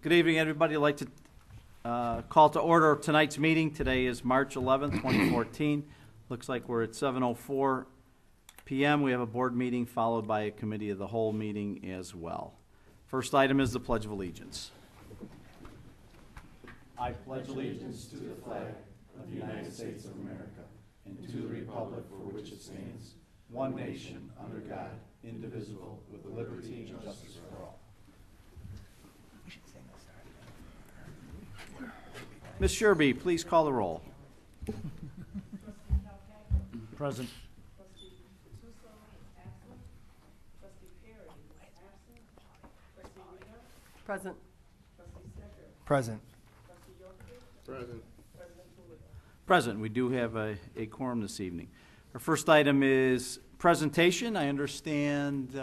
Good evening, everybody. I'd like to call to order tonight's meeting. Today is March 11th, 2014. Looks like we're at 7:04 p.m. We have a board meeting followed by a committee of the whole meeting as well. First item is the Pledge of Allegiance. I pledge allegiance to the flag of the United States of America and to the republic for which it stands, one nation, under God, indivisible, with liberty and justice for all. Ms. Sherby, please call the roll. Present. Trustee Tuso is absent. Trustee Perry is absent. Trustee Reno. Present. Trustee Stecker. Present. Trustee York. Present. President Fuller. Present. We do have a quorum this evening. Our first item is presentation. I understand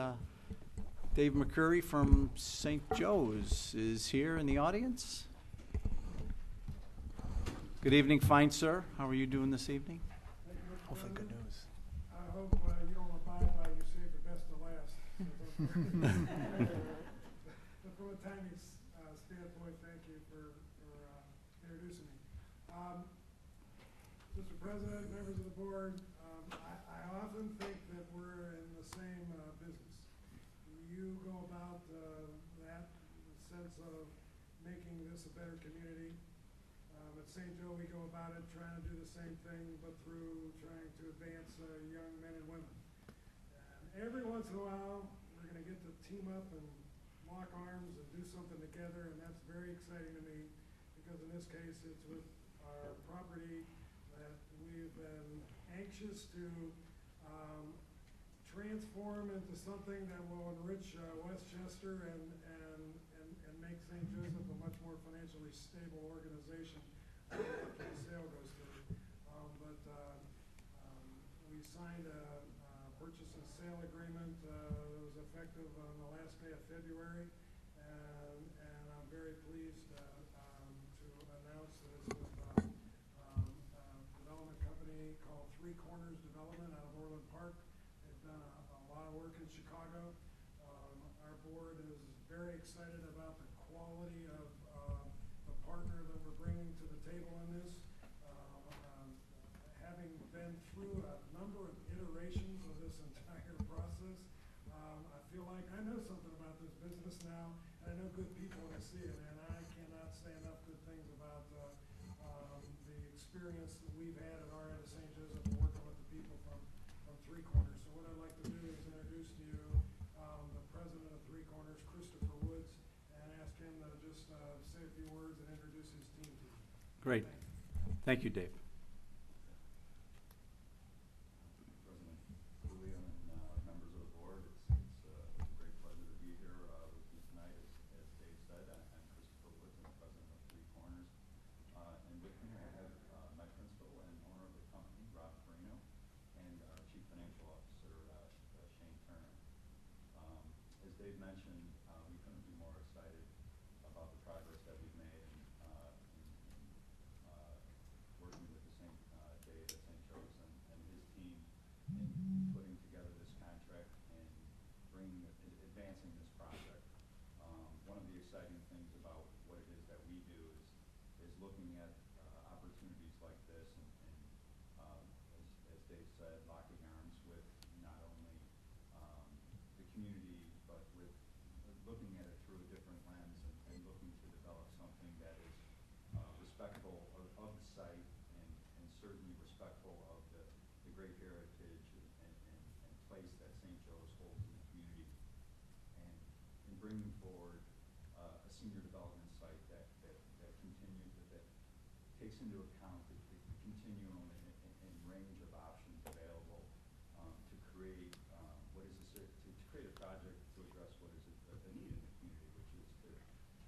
Dave McCurry from St. Joe's is here in the audience. Good evening, fine sir. How are you doing this evening? Hopefully good news. I hope you don't abide by you save the best to last. But from a timing standpoint, thank you for introducing me. Mr. President, members of the board, I often think that we're in the same business. You go about that sense of making this a better community. At St. Joe, we go about it trying to do the same thing, but through trying to advance young men and women. And every once in a while, we're going to get to team up and lock arms and do something together, and that's very exciting to me, because in this case, it's with our property that we've been anxious to transform into something that will enrich Westchester and make St. Joseph a much more financially stable organization. After the sale goes through. We signed a purchase and sale agreement that was effective on the last day of February, and I'm very pleased to announce that it's with a development company called Three Corners Development out of Orland Park. They've done a lot of work in Chicago. Our board is very excited about the quality of the partner that we're bringing to the table in this. Having been through a number of iterations of this entire process, I feel like I know something about this business now, and I know good people when I see it, and I cannot say enough good things about the experience that we've had at our end of St. Joseph working with the people from Three Corners. So what I'd like to do is introduce to you the president of Three Corners, Christopher Woods, and ask him to just say a few words and introduce his team to you. Great. Thank you, Dave. President Julio and members of the board, it's a great pleasure to be here with you tonight. As Dave said, I'm Christopher Woods, I'm the president of Three Corners. And with me I have my principal and owner of the company, Rob Carino, and our chief financial officer, Shane Turner. As Dave mentioned, we couldn't be more excited about the progress that we've made in working with the Dave at St. Joe's and his team in putting together this contract and advancing this project. One of the exciting things about what it is that we do is looking at opportunities like this and as Dave said, locking arms with not only the community, but with looking at it through a different lens and looking to develop something that is respectful of the site and certainly respectful of the great heritage and place that St. Joe's holds in the community. And in bringing forward a senior development site that takes into account the continuum and range of options available to create to create a project to address what is a need in the community, which is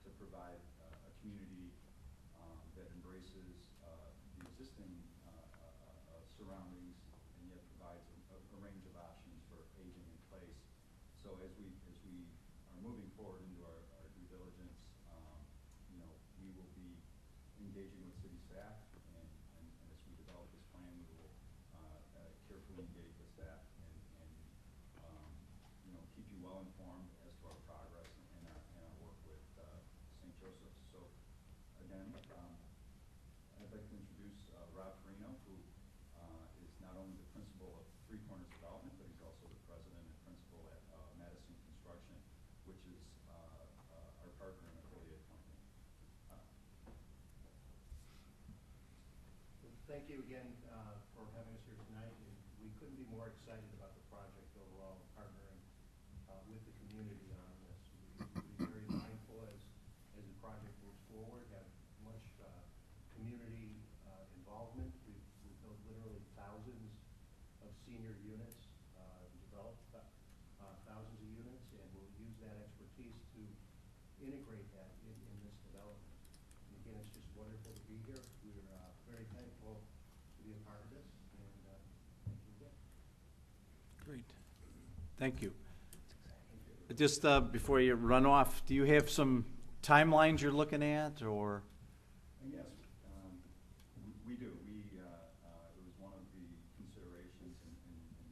to provide a community that embraces the existing surroundings and yet provides a range of options for aging in place. So as we are moving forward into our due diligence, we will be engaging with city staff, and as we develop this plan, we will carefully engage with staff and keep you well informed as to our progress and our work with St. Joseph. Thank you again for having us here tonight. And we couldn't be more excited about the project overall, partnering with the community on this. We'll be very mindful as the project moves forward, have much community involvement. We've built literally thousands of senior units, developed thousands of units, and we'll use that expertise to integrate that in this development. And again, it's just wonderful to be here. We're very thankful to be a part of this, and thank you again. Great. Thank you. Just before you run off, do you have some timelines you're looking at, or? Yes, we do. It was one of the considerations in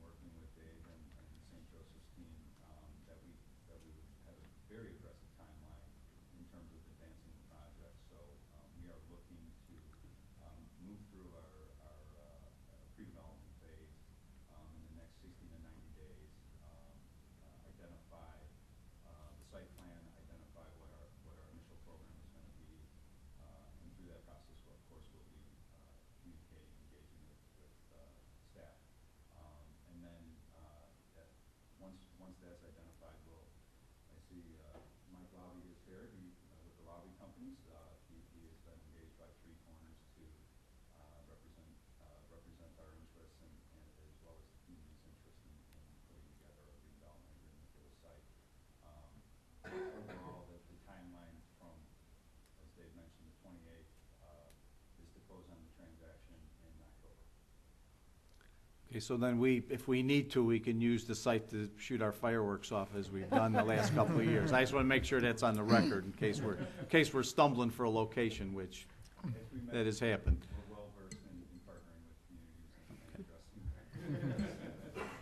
working with Dave and St. Joseph's team that we would have a very aggressive timeline in terms of advancing the project. So we are looking to move through our pre-development phase in the next 60 to 90 days, identify the site plan, identify what our initial program is going to be, and through that process, of course, we'll be communicating, engaging with staff. And then once that's identified, I see Mike Lobby is here. He, with the lobby companies, he has been engaged by Three Corners to represent our interests and as well as the community's interest in putting together a redevelopment agreement for the site. Overall, the timeline from, as Dave mentioned, the 28th is to close on the transaction in October. Okay, so then if we need to, we can use the site to shoot our fireworks off as we've done the last couple of years. I just want to make sure that's on the record in case we're stumbling for a location, which that has happened. We're well versed in partnering with communities and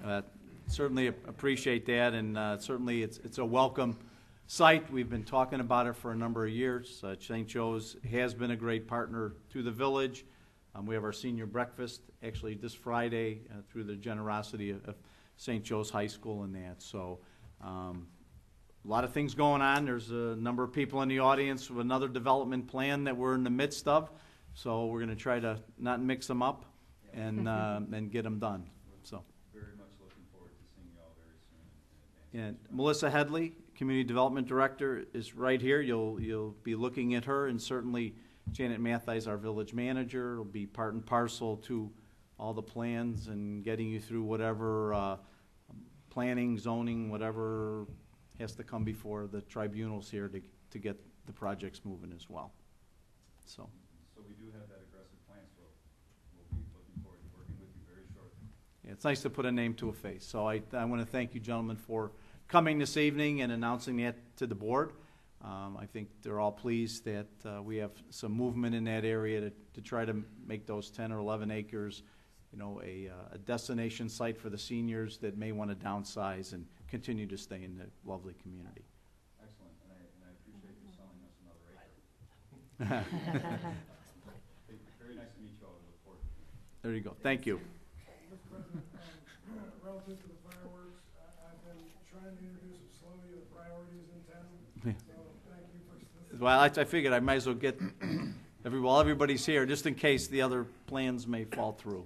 addressing. Certainly appreciate that, and certainly it's a welcome site. We've been talking about it for a number of years. St. Joe's has been a great partner to the village. We have our senior breakfast actually this Friday through the generosity of St. Joe's High School and that. So a lot of things going on. There's a number of people in the audience with another development plan that we're in the midst of. So we're going to try to not mix them up and get them done. So. Very much looking forward to seeing you all very soon. And Melissa Headley, Community Development Director, is right here. You'll be looking at her, and certainly Janet Mattheis, our village manager, will be part and parcel to all the plans and getting you through whatever planning, zoning, whatever has to come before the tribunals here to get the projects moving as well. So we do have that aggressive plan, so we'll be looking forward to working with you very shortly. yeah, it's nice to put a name to a face. So I want to thank you, gentlemen, for coming this evening and announcing that to the board. I think they're all pleased that we have some movement in that area to try to make those 10 or 11 acres, a destination site for the seniors that may want to downsize and continue to stay in the lovely community. Excellent, and I appreciate you selling us another acre. Very nice to meet you all. I look forward to it. There you go. Thank you. Mr. President, relative to the fireworks, I've been trying to introduce them slowly to the priorities in town, so thank you for this. Well, I figured I might as well get while everybody's here, just in case the other plans may fall through.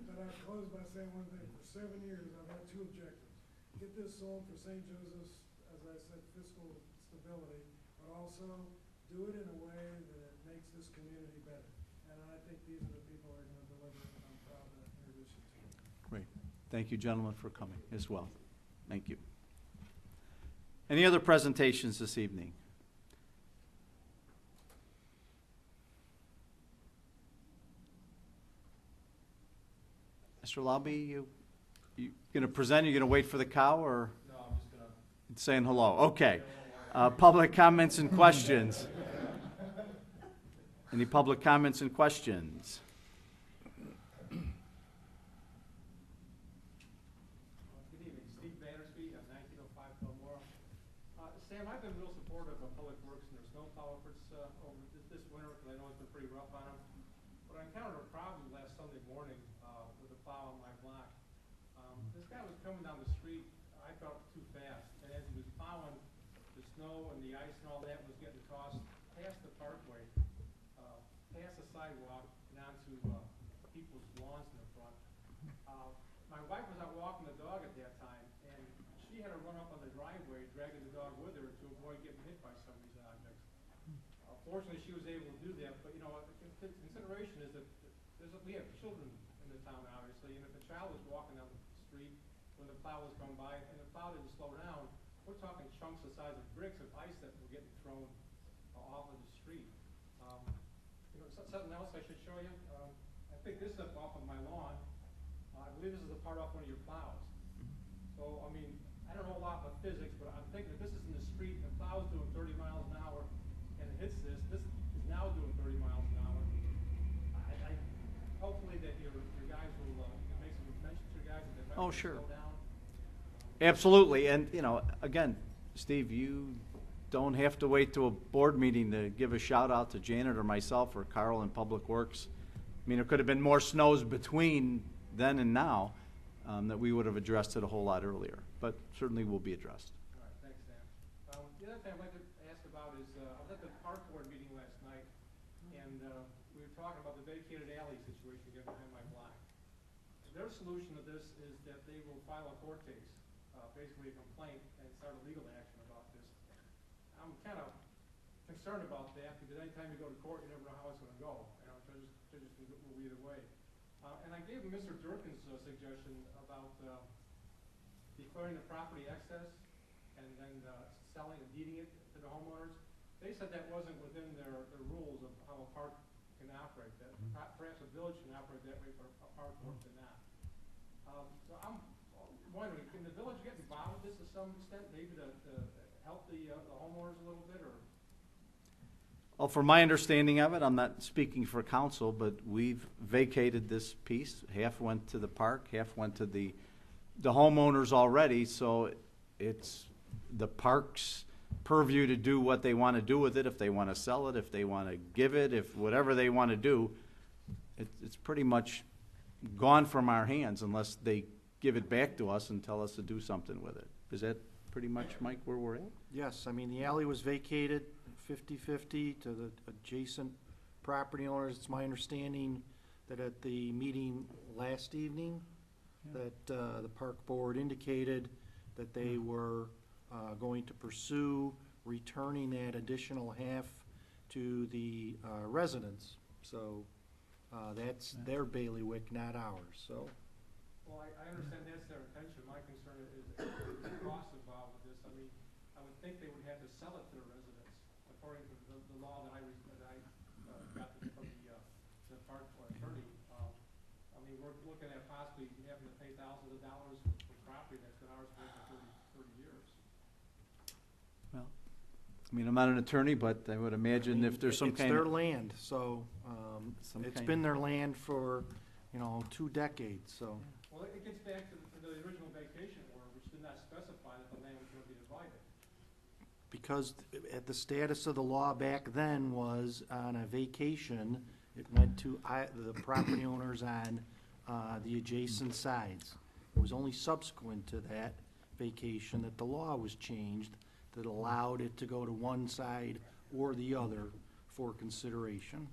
But I'd close by saying one thing. For 7 years, I've had two objectives. Get this sold for St. Joseph's, as I said, fiscal stability, but also do it in a way that makes this community better. And I think these are the people who are going to deliver, and I'm proud to introduce you to them. Great. Thank you, gentlemen, for coming as well. Thank you. Any other presentations this evening? Mr. Lobby, you going to present? You going to wait for the cow, or? No, I'm just gonna. Saying hello. Okay. Public comments and questions. Any public comments and questions? Good evening, Steve Vanderspeed, I'm 1905 Fillmore. Sam, I've been real supportive of Public Works and their snowplow efforts over this winter, because I know it's been pretty rough on them. But I encountered a problem last Sunday morning with a plow on my block. This guy was coming down the street, I thought too fast, and as he was plowing, the snow and the ice and all that was getting tossed past the parkway, past the sidewalk, and onto people's lawns in the front. My wife was out walking the dog at that time, and she had to run up on the driveway, dragging the dog with her to avoid getting hit by some of these objects. Fortunately, she was able to do that, but, you know, the consideration is that we have children in the town, obviously, and if a child was walking down the street when the plow was going by, and the plow didn't slow down, we're talking chunks the size of bricks of ice that were getting thrown off of the street. You know, something else I should show you. I picked this up off of my lawn. I believe this is a part off one of your plows. So, I mean, I don't know a lot about physics, but I'm thinking if this is in the street and the plow's doing 30 miles an hour and it hits this is now doing 30 miles an hour. Hopefully that your guys will make some mention to your guys that they might Oh, want to sure. slow down. Absolutely, and, you know, again, Steve, you don't have to wait to a board meeting to give a shout out to Janet or myself or Carl in Public Works. I mean, there could have been more snows between then and now that we would have addressed it a whole lot earlier, but certainly will be addressed. All right, thanks, Sam. The other thing I'd like to ask about is, I was at the park board meeting last night, and we were talking about the vacated alley situation again behind my block. Their solution to this is that they will file a court case, basically a complaint, and start a legal action about this. I'm kind of concerned about that, because anytime you go to court, you never know how it's gonna go. You know, judges can go either way. And I gave Mr. Durkin's suggestion about declaring the property excess and then selling and deeding it to the homeowners. They said that wasn't within their rules of how a park can operate, that perhaps a village can operate that way, but a park board cannot. So I'm wondering, can the village get involved with this to some extent, maybe to help the homeowners a little bit, or? Well, from my understanding of it, I'm not speaking for council, but we've vacated this piece. Half went to the park, half went to the homeowners already, so it's the park's purview to do what they want to do with it, if they want to sell it, if they want to give it, if whatever they want to do. It's pretty much gone from our hands unless they give it back to us and tell us to do something with it. Is that pretty much, Mike, where we're at? Yes, I mean, the alley was vacated 50-50 to the adjacent property owners. It's my understanding that at the meeting last evening, that the park board indicated that they were going to pursue returning that additional half to the residents. So that's their bailiwick, not ours, so. Well, I understand that's their intention. My concern is the cost involved with this. I mean, I would think they would have to sell it to the residents, according to the law that I got from the park attorney. I mean, we're looking at possibly having to pay thousands of dollars for property that's been ours for 30 years. Well, I mean, I'm not an attorney, but I would imagine if there's some kind It's their of... land, so it's been their land for, 2 decades, so. Well, it gets back to the original vacation order, which did not specify that the land was going to be divided. Because at the status of the law back then was on a vacation, it went to the property owners on the adjacent sides. It was only subsequent to that vacation that the law was changed that allowed it to go to one side or the other for consideration.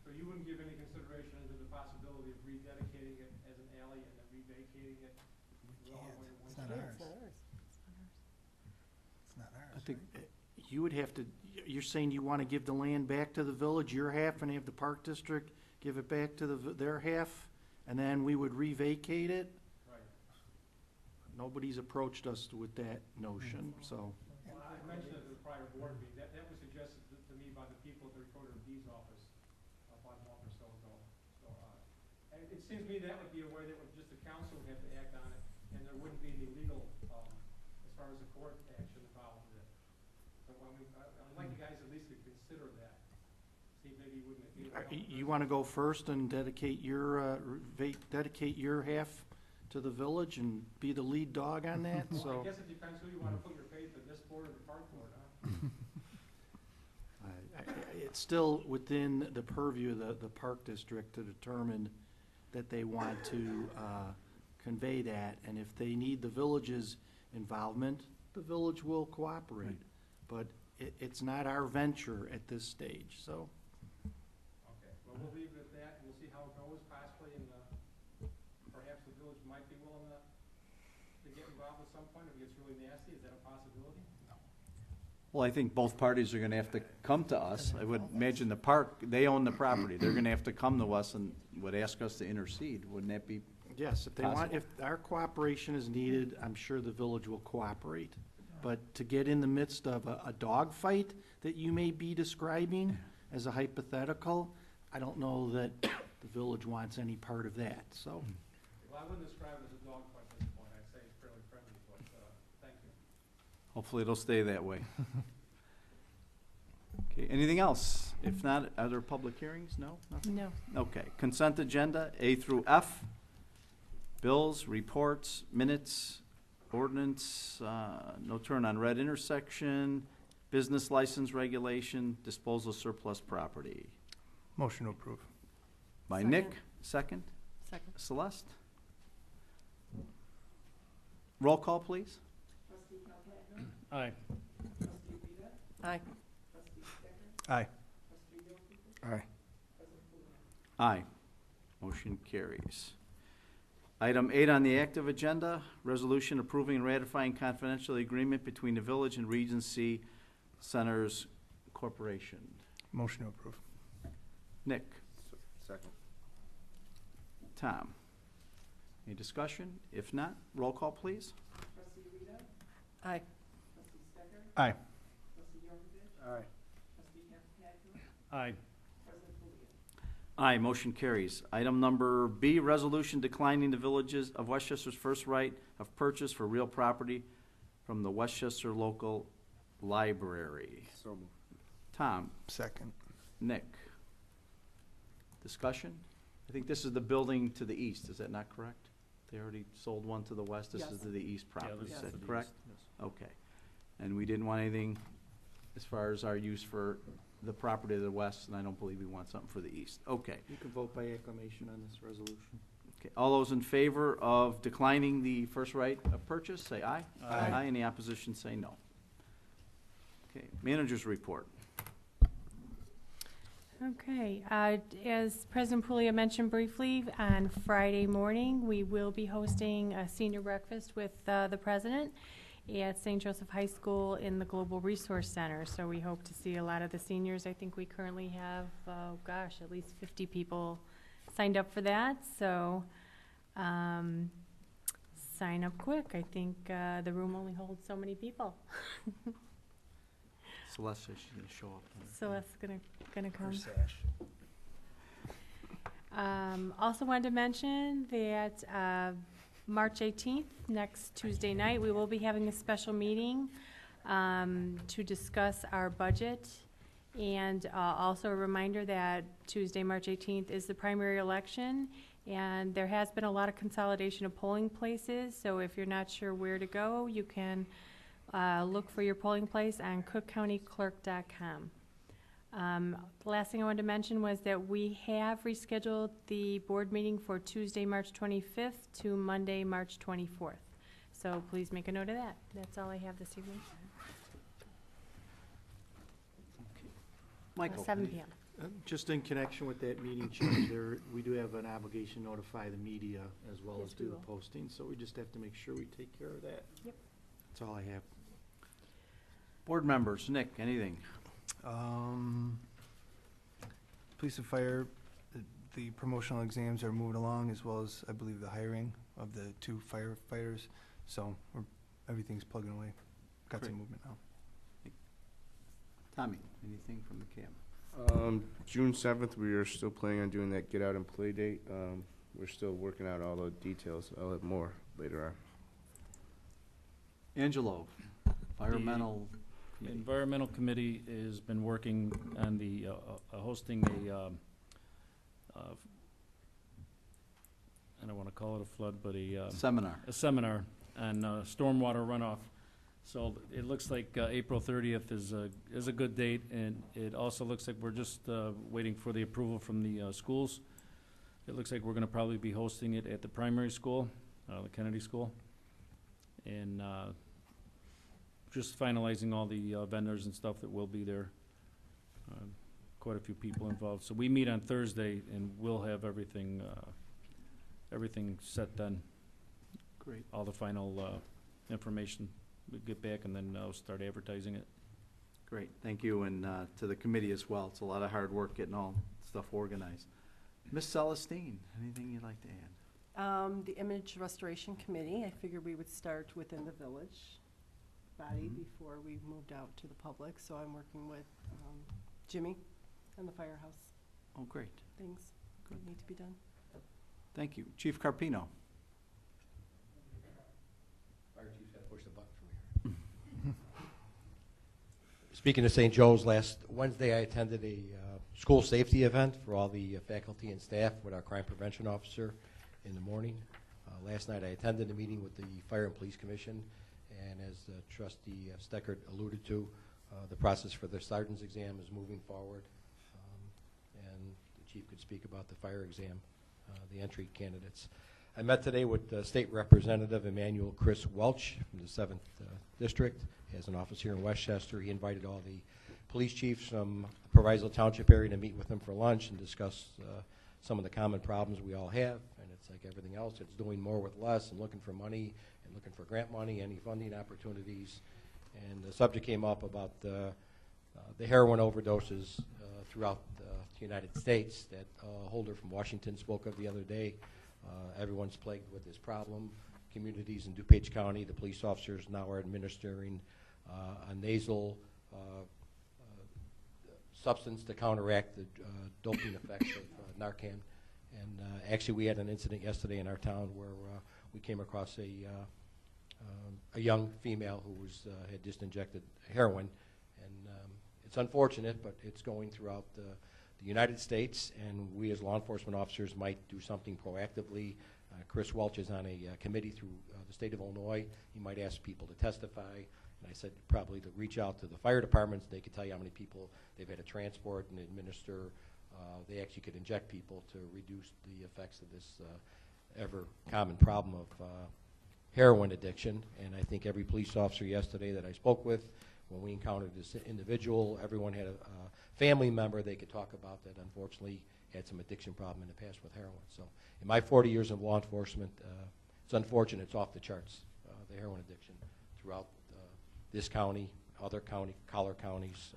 So you wouldn't give any consideration into the possibility of rededicating it as an alley and then revacating it? It's not ours. It's not ours. I think, You would have to, you're saying you want to give the land back to the village, your half, and have the park district give it back to their half, and then we would revacate it? Right. Nobody's approached us with that notion, so. Well, I mentioned it at the prior board meeting. That was suggested to me by the people at the Recorder of Deeds office about a month or so ago. So, and it seems to me that would be a way that would just the council would have to act on it, and there wouldn't be any legal, as far as the court action involved with it. So, I mean, I'd like you guys at least to consider that. See, maybe you wouldn't. You want to go first and dedicate your half to the village and be the lead dog on that, Well, so. I guess it depends who you want to put your faith in, this board or the park board, huh? It's still within the purview of the park district to determine that they want to convey that, and if they need the village's involvement, the village will cooperate. Right. But it's not our venture at this stage, so. Okay, well, we'll leave it at that, and we'll see how it goes possibly, and some point if it gets really nasty? Is that a possibility? Well, I think both parties are gonna have to come to us. I would imagine the park, they own the property. They're gonna have to come to us and would ask us to intercede. Wouldn't that be? Yes, if they want, Possible. if our cooperation is needed, I'm sure the village will cooperate. But to get in the midst of a dog fight that you may be describing as a hypothetical, I don't know that the village wants any part of that, so. Well, I wouldn't describe it as a dog fight at this point. I'd say it's fairly friendly, but, thank you. Hopefully it'll stay that way. Okay, anything else? If not, are there public hearings? No? Nothing? No. Okay, consent agenda, A through F. Bills, reports, minutes, ordinance, no turn on red intersection, business license regulation, disposal surplus property. Motion to approve. By Nick, second. Second. Celeste? Roll call, please. Trustee Calhoun. Aye. Trustee Rita. Aye. Trustee Stecker. Aye. Trustee Yocum. Aye. President Pouliot. Aye. Motion carries. Item 8 on the active agenda, resolution approving and ratifying confidential agreement between the village and Regency Centers Corporation. Motion to approve. Nick? Second. Tom? Any discussion? If not, roll call, please. Trustee Rita. Aye. Trustee Stecker. Aye. Trustee Yocum. Aye. Trustee Calhoun. Aye. President Pouliot. Aye, motion carries. Item number B, resolution declining the villages of Westchester's first right of purchase for real property from the Westchester Local Library. So moved. Tom? Second. Nick? Discussion? I think this is the building to the east, is that not correct? They already sold one to the west, this is Yes. to the east property, this is is that to the correct? east, Okay. And we didn't want anything as far as our use for the property to the west, and I don't believe we want something for the east. Okay. You can vote by acclamation on this resolution. Okay, all those in favor of declining the first right of purchase, say aye. Aye. Any opposition, say no. Okay, managers report. Okay, as President Pouliot mentioned briefly, on Friday morning, we will be hosting a senior breakfast with the president at St. Joseph High School in the Global Resource Center. So we hope to see a lot of the seniors. I think we currently have, at least 50 people signed up for that. So sign up quick. I think the room only holds so many people. Celeste says she's gonna show up. So that's gonna come. Sash. Also wanted to mention that March 18th, next Tuesday night, we will be having a special meeting to discuss our budget. And also a reminder that Tuesday, March 18th is the primary election, and there has been a lot of consolidation of polling places. So if you're not sure where to go, you can look for your polling place on cookcountyclerk.com. The last thing I wanted to mention was that we have rescheduled the board meeting for Tuesday, March 25th to Monday, March 24th. So please make a note of that. That's all I have this evening. Michael? 7 p.m. Just in connection with that meeting change, we do have an obligation to notify the media as well Yes, as we do the will. posting, so we just have to make sure we take care of that. Yep. That's all I have. Board members, Nick, anything? Police and fire, the promotional exams are moving along, as well as, I believe, the hiring of the 2 firefighters. So everything's plugging away. Got Great. some movement now. Tommy, anything from the camp? June 7th, we are still planning on doing that get out and play date. We're still working out all the details. I'll have more later on. Angelo, environmental committee. Environmental Committee has been working on the, hosting I don't want to call it a flood, but Seminar. a seminar on stormwater runoff. So it looks like April 30th is a good date, and it also looks like we're just waiting for the approval from the schools. It looks like we're going to probably be hosting it at the primary school, the Kennedy School, and just finalizing all the vendors and stuff that will be there. Quite a few people involved. So we meet on Thursday, and we'll have everything set then. Great. All the final information. We get back and then start advertising it. Great, thank you, and to the committee as well. It's a lot of hard work getting all stuff organized. Ms. Celestine, anything you'd like to add? The Image Restoration Committee, I figured we would start within the village body Mhm. before we moved out to the public, so I'm working with Jimmy and the firehouse. Oh, great, Things that need to be done. thank you. Chief Carpino. Fire chief's gotta push the button for me. Speaking of St. Joe's, last Wednesday I attended a school safety event for all the faculty and staff with our crime prevention officer in the morning. Last night I attended a meeting with the Fire and Police Commission, and as Trustee Steckert alluded to, the process for the sergeant's exam is moving forward, and the chief could speak about the fire exam, the entry candidates. I met today with State Representative Emmanuel Chris Welch from the 7th District. He has an office here in Westchester. He invited all the police chiefs from Proviso Township area to meet with him for lunch and discuss some of the common problems we all have. And it's like everything else, it's doing more with less and looking for money and looking for grant money, any funding opportunities. And the subject came up about the heroin overdoses throughout the United States that Holder from Washington spoke of the other day. Everyone's plagued with this problem. Communities in DuPage County, the police officers now are administering a nasal substance to counteract the doping effects of Narcan. And actually, we had an incident yesterday in our town where we came across a young female who was had just injected heroin, and it's unfortunate, but it's going throughout the United States, and we as law enforcement officers might do something proactively. Chris Welch is on a committee through the state of Illinois. He might ask people to testify, and I said probably to reach out to the fire departments. They could tell you how many people they've had to transport and administer. They actually could inject people to reduce the effects of this ever common problem of heroin addiction. And I think every police officer yesterday that I spoke with, when we encountered this individual, everyone had a family member they could talk about that unfortunately had some addiction problem in the past with heroin. So in my 40 years of law enforcement, it's unfortunate, it's off the charts, the heroin addiction throughout this county, other collar counties,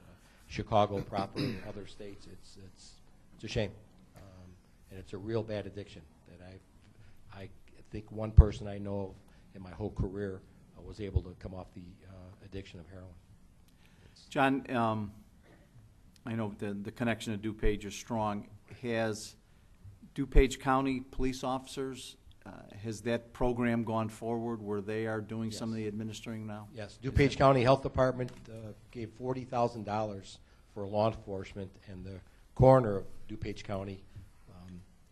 Chicago proper, other states. It's a shame, and it's a real bad addiction that I think one person I know of in my whole career was able to come off the addiction of heroin. John, I know the connection to DuPage is strong. Has DuPage County police officers, has that program gone forward where they are doing some of the administering now? Yes, DuPage County Health Department gave $40,000 for law enforcement, and the coroner of DuPage County,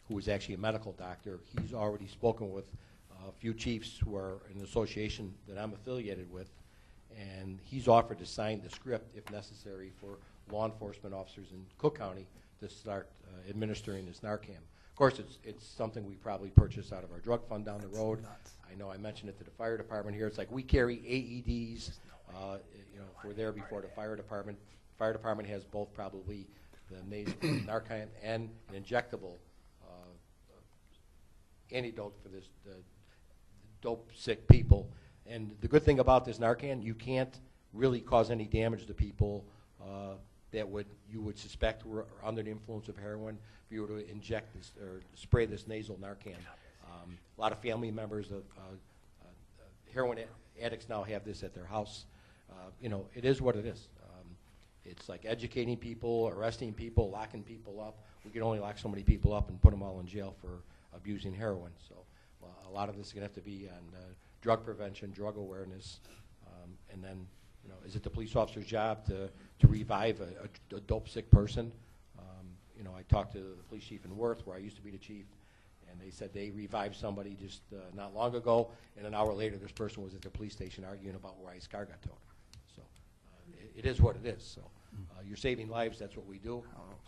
who is actually a medical doctor, he's already spoken with a few chiefs who are in an association that I'm affiliated with, and he's offered to sign the script if necessary for law enforcement officers in Cook County to start administering this Narcan. Of course, it's something we probably purchase out of our drug fund down the road. I know I mentioned it to the fire department here. It's like we carry AEDs. You know, if we're there before the fire department. Fire department has both probably the nasal Narcan and an injectable antidote for this dope sick people. And the good thing about this Narcan, you can't really cause any damage to people that you would suspect were under the influence of heroin if you were to inject this or spray this nasal Narcan. A lot of family members of heroin addicts now have this at their house. You know, it is what it is. It's like educating people, arresting people, locking people up. We can only lock so many people up and put them all in jail for abusing heroin. So a lot of this is going to have to be on drug prevention, drug awareness, and then, you know, is it the police officer's job to revive a dope sick person? You know, I talked to the police chief in Worth, where I used to be the chief, and they said they revived somebody just not long ago, and an hour later this person was at the police station arguing about why his car got towed. So it is what it is. So you're saving lives, that's what we do.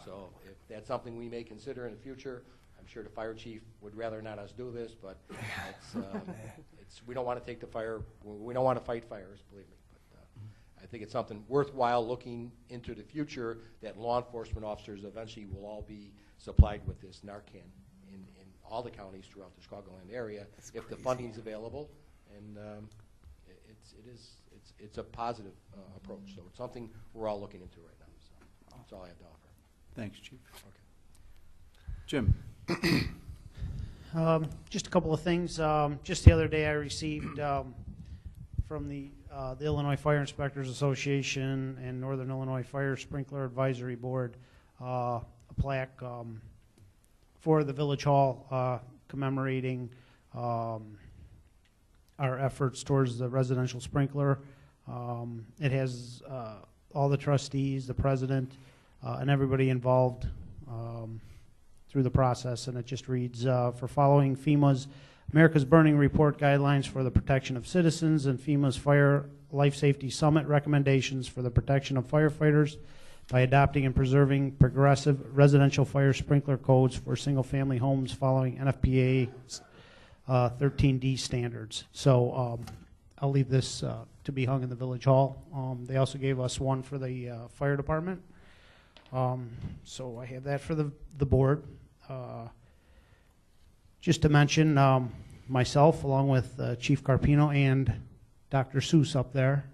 So if that's something we may consider in the future, I'm sure the fire chief would rather not us do this, but we don't want to take the fire, we don't want to fight fires, believe me. But I think it's something worthwhile looking into the future, that law enforcement officers eventually will all be supplied with this Narcan in all the counties throughout the Chicagoland area, if the funding's available and it's a positive approach. So it's something we're all looking into right now. So that's all I have to offer. Thanks, Chief. Okay. Jim? Just a couple of things. Just the other day, I received from the Illinois Fire Inspectors Association and Northern Illinois Fire Sprinkler Advisory Board a plaque for the Village Hall commemorating our efforts towards the residential sprinkler. It has all the trustees, the president, and everybody involved through the process, and it just reads, for following FEMA's America's Burning Report guidelines for the protection of citizens and FEMA's Fire Life Safety Summit recommendations for the protection of firefighters by adopting and preserving progressive residential fire sprinkler codes for single-family homes following NFPA 13D standards. So I'll leave this to be hung in the Village Hall. They also gave us one for the fire department. So I have that for the board. Just to mention, myself, along with Chief Carpino and Dr. Seuss up there,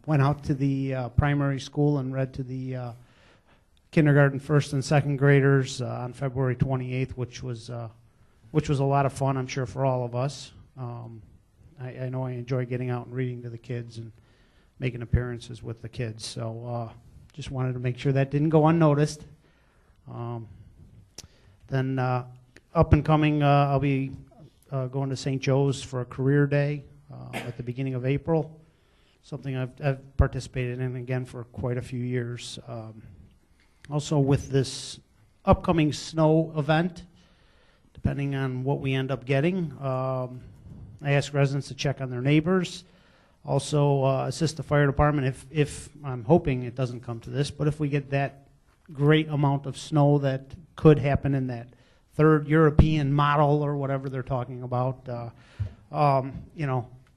went out to the primary school and read to the kindergarten first and second graders on February 28th, which was a lot of fun, I'm sure, for all of us. I know I enjoy getting out and reading to the kids and making appearances with the kids. So just wanted to make sure that didn't go unnoticed. Then up and coming, I'll be going to St. Joe's for a career day at the beginning of April, something I've participated in again for quite a few years. Also with this upcoming snow event, depending on what we end up getting, I ask residents to check on their neighbors. Also assist the fire department if I'm hoping it doesn't come to this, but if we get that great amount of snow that could happen in that third European model or whatever they're talking about,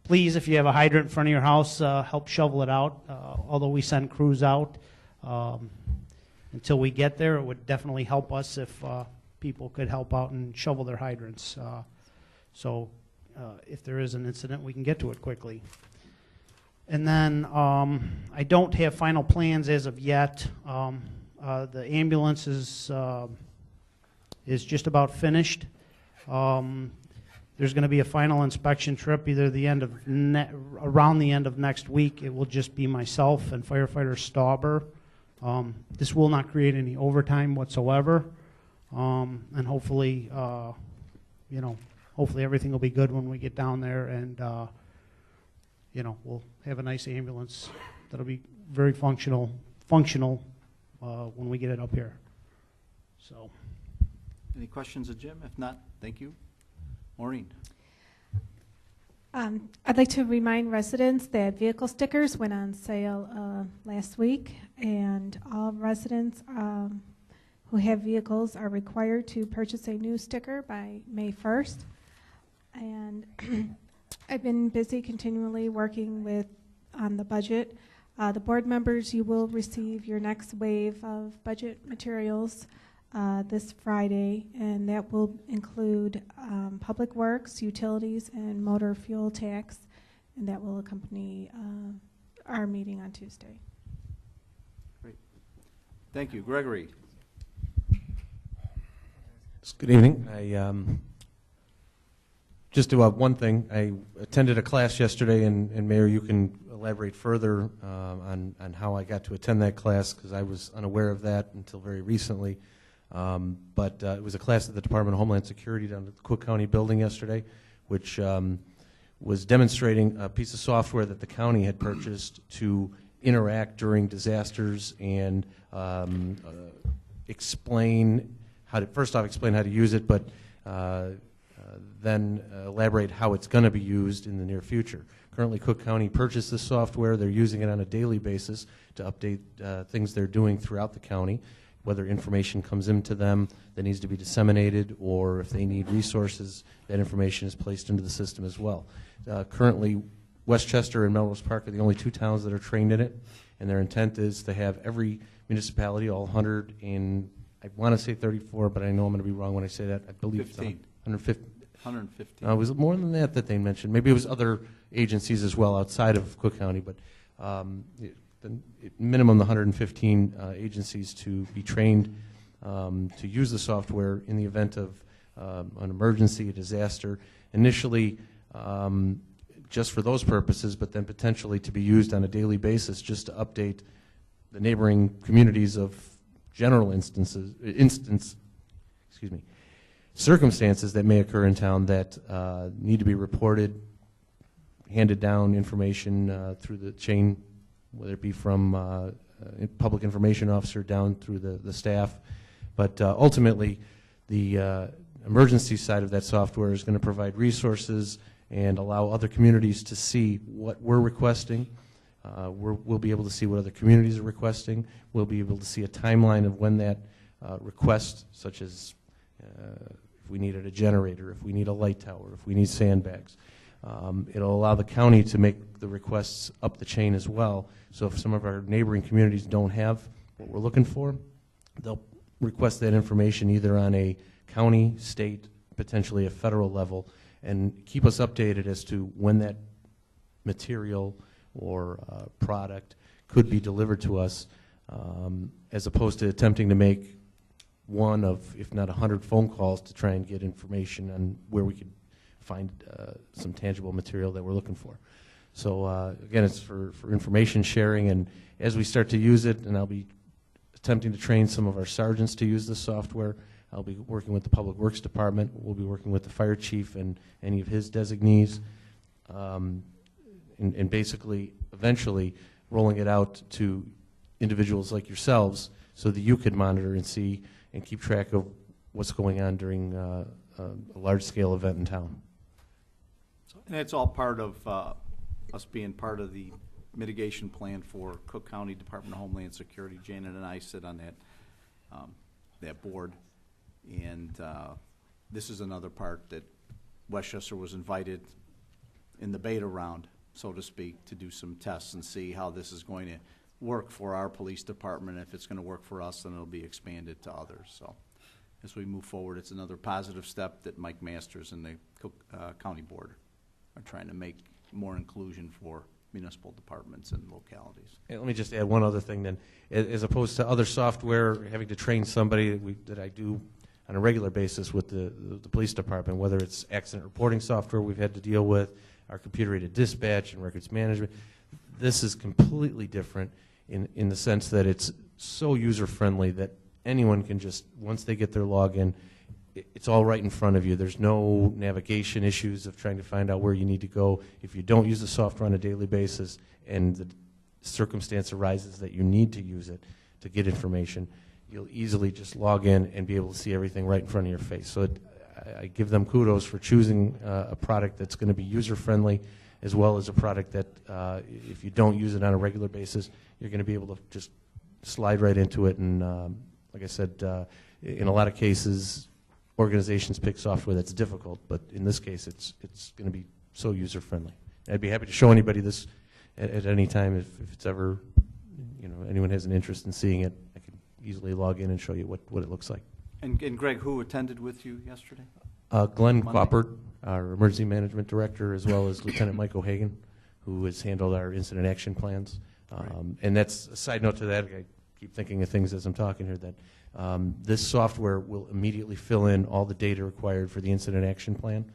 please, if you have a hydrant in front of your house, help shovel it out. Although we send crews out, until we get there, it would definitely help us if people could help out and shovel their hydrants. So if there is an incident, we can get to it quickly. And then I don't have final plans as of yet. The ambulance is just about finished. There's going to be a final inspection trip either around the end of next week. It will just be myself and firefighter Stauber. This will not create any overtime whatsoever, and hopefully, hopefully everything will be good when we get down there, and we'll have a nice ambulance that'll be very functional when we get it up here. So. Any questions of Jim? If not, thank you. Maureen? I'd like to remind residents that vehicle stickers went on sale last week, and all residents who have vehicles are required to purchase a new sticker by May 1st. And I've been busy continually working on the budget. The board members, you will receive your next wave of budget materials this Friday, and that will include public works, utilities, and motor fuel tax, and that will accompany our meeting on Tuesday. Great. Thank you. Gregory? Good evening. Just about one thing. I attended a class yesterday, and Mayor, you can elaborate further on how I got to attend that class, because I was unaware of that until very recently. But it was a class at the Department of Homeland Security down at the Cook County building yesterday, which was demonstrating a piece of software that the county had purchased to interact during disasters and explain how to, first off, explain how to use it, but then elaborate how it's going to be used in the near future. Currently, Cook County purchased this software. They're using it on a daily basis to update things they're doing throughout the county, whether information comes into them that needs to be disseminated, or if they need resources, that information is placed into the system as well. Currently, Westchester and Melrose Park are the only two towns that are trained in it, and their intent is to have every municipality, all 100 in, I want to say 34, but I know I'm going to be wrong when I say that. I believe 15. 115. It was more than that they mentioned. Maybe it was other agencies as well outside of Cook County, but minimum the 115 agencies to be trained to use the software in the event of an emergency, a disaster. Initially, just for those purposes, but then potentially to be used on a daily basis just to update the neighboring communities of general circumstances that may occur in town that need to be reported, handed down information through the chain, whether it be from public information officer down through the staff. But ultimately, the emergency side of that software is going to provide resources and allow other communities to see what we're requesting. We'll be able to see what other communities are requesting. We'll be able to see a timeline of when that request, such as if we needed a generator, if we need a light tower, if we need sandbags. It'll allow the county to make the requests up the chain as well. So if some of our neighboring communities don't have what we're looking for, they'll request that information either on a county, state, potentially a federal level, and keep us updated as to when that material or product could be delivered to us, as opposed to attempting to make one of, if not 100 phone calls to try and get information on where we could find some tangible material that we're looking for. So again, it's for information sharing, and as we start to use it, and I'll be attempting to train some of our sergeants to use this software. I'll be working with the Public Works Department. We'll be working with the fire chief and any of his designees, and basically, eventually, rolling it out to individuals like yourselves so that you could monitor and see and keep track of what's going on during a large-scale event in town. And it's all part of us being part of the mitigation plan for Cook County Department of Homeland Security. Janet and I sit on that board, and this is another part that Westchester was invited in the beta round, so to speak, to do some tests and see how this is going to work for our police department. If it's going to work for us, then it'll be expanded to others. So as we move forward, it's another positive step that Mike Masters and the Cook County Board are trying to make more inclusion for municipal departments and localities. And let me just add one other thing then. As opposed to other software, having to train somebody that I do on a regular basis with the police department, whether it's accident reporting software we've had to deal with, our computer-aided dispatch and records management, this is completely different in the sense that it's so user-friendly that anyone can just, once they get their login, it's all right in front of you. There's no navigation issues of trying to find out where you need to go. If you don't use the software on a daily basis and the circumstance arises that you need to use it to get information, you'll easily just log in and be able to see everything right in front of your face. So I give them kudos for choosing a product that's going to be user-friendly, as well as a product that if you don't use it on a regular basis, you're going to be able to just slide right into it. And like I said, in a lot of cases, organizations pick software that's difficult, but in this case, it's going to be so user-friendly. I'd be happy to show anybody this at any time if it's ever, anyone has an interest in seeing it. I can easily log in and show you what it looks like. And Greg, who attended with you yesterday? Glenn Monday? Quappert, our emergency management director, as well as Lieutenant Mike O'Hagan, who has handled our incident action plans. And that's a side note to that. I keep thinking of things as I'm talking here, that this software will immediately fill in all the data required for the incident action plan,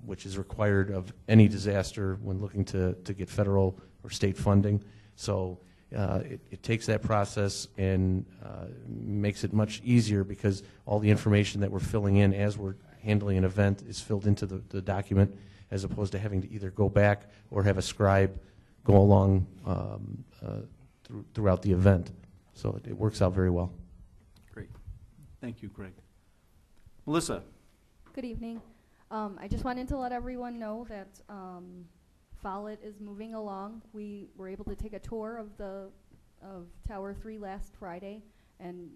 which is required of any disaster when looking to get federal or state funding. So it takes that process and makes it much easier, because all the information that we're filling in as we're handling an event is filled into the document, as opposed to having to either go back or have a scribe go along throughout the event. So it works out very well. Great. Thank you, Greg. Melissa. Good evening. I just wanted to let everyone know that Follett is moving along. We were able to take a tour of Tower 3 last Friday, and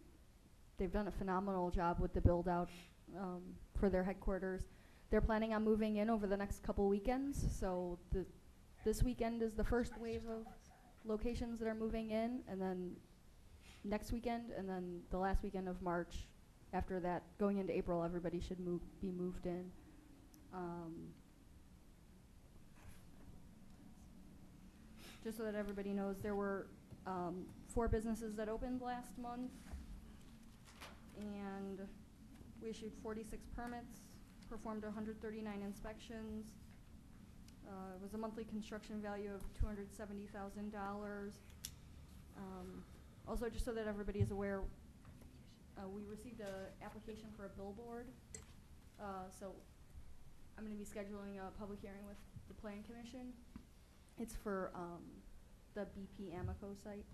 they've done a phenomenal job with the build-out for their headquarters. They're planning on moving in over the next couple weekends, so this weekend is the first wave of locations that are moving in, and then next weekend, and then the last weekend of March, after that, going into April, everybody should be moved in. Just so that everybody knows, there were 4 businesses that opened last month, and we issued 46 permits, performed 139 inspections. It was a monthly construction value of $270,000. Also, just so that everybody is aware, we received an application for a billboard. So I'm going to be scheduling a public hearing with the Plan Commission. It's for the BP Amoco site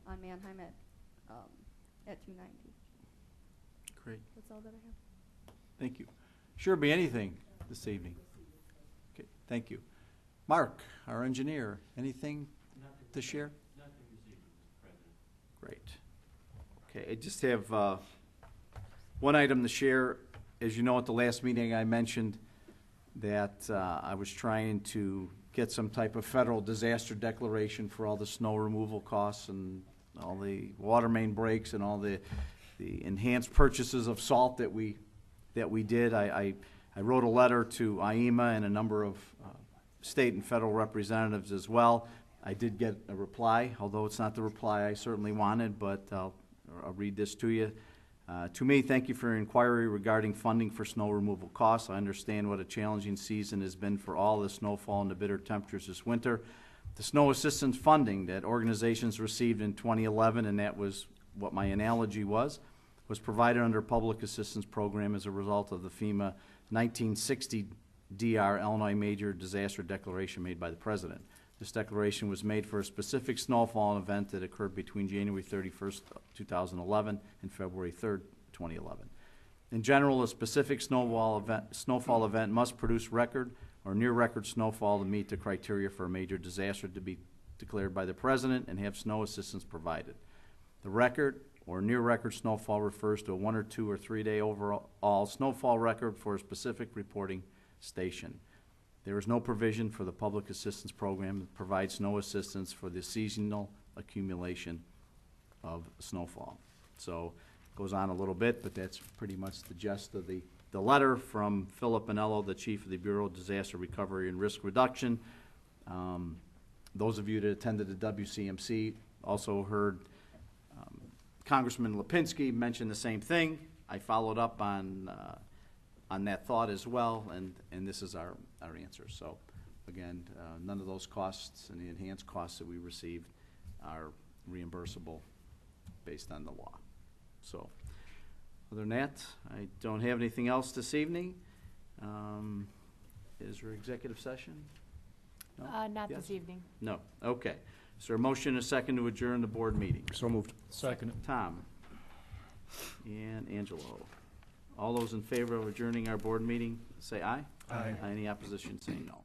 on Manheim at 290. Great. That's all that I have. Thank you. Sure be anything this evening. Okay, thank you. Mark, our engineer, anything to share? Nothing this evening, Mr. President. Great. Okay, I just have one item to share. As you know, at the last meeting, I mentioned that I was trying to get some type of federal disaster declaration for all the snow removal costs and all the water main breaks and all the enhanced purchases of salt that we did. I wrote a letter to IEMA and a number of state and federal representatives as well. I did get a reply, although it's not the reply I certainly wanted, but I'll read this to you. To me, thank you for your inquiry regarding funding for snow removal costs. I understand what a challenging season has been for all the snowfall and the bitter temperatures this winter. The snow assistance funding that organizations received in 2011, and that was what my analogy was provided under a public assistance program as a result of the FEMA 1960 DR Illinois Major Disaster Declaration made by the President. This declaration was made for a specific snowfall event that occurred between January 31st, 2011 and February 3rd, 2011. In general, a specific snowfall event must produce record or near record snowfall to meet the criteria for a major disaster to be declared by the President and have snow assistance provided. The record or near record snowfall refers to a 1 or 2 or 3 day overall snowfall record for a specific reporting station. There is no provision for the public assistance program that provides snow assistance for the seasonal accumulation of snowfall. So it goes on a little bit, but that's pretty much the gist of the letter from Philip Anello, the Chief of the Bureau of Disaster Recovery and Risk Reduction. Those of you that attended the WCMC also heard Congressman Lipinski mentioned the same thing. I followed up on that thought as well, and this is our answer. So, again, none of those costs and the enhanced costs that we received are reimbursable based on the law. So, other than that, I don't have anything else this evening. Is there executive session? No? Not Yes? this evening. No. Okay. Is there a motion and a second to adjourn the board meeting? So moved. Second. Tom and Angelo. All those in favor of adjourning our board meeting, say aye. Aye. Any opposition, say no.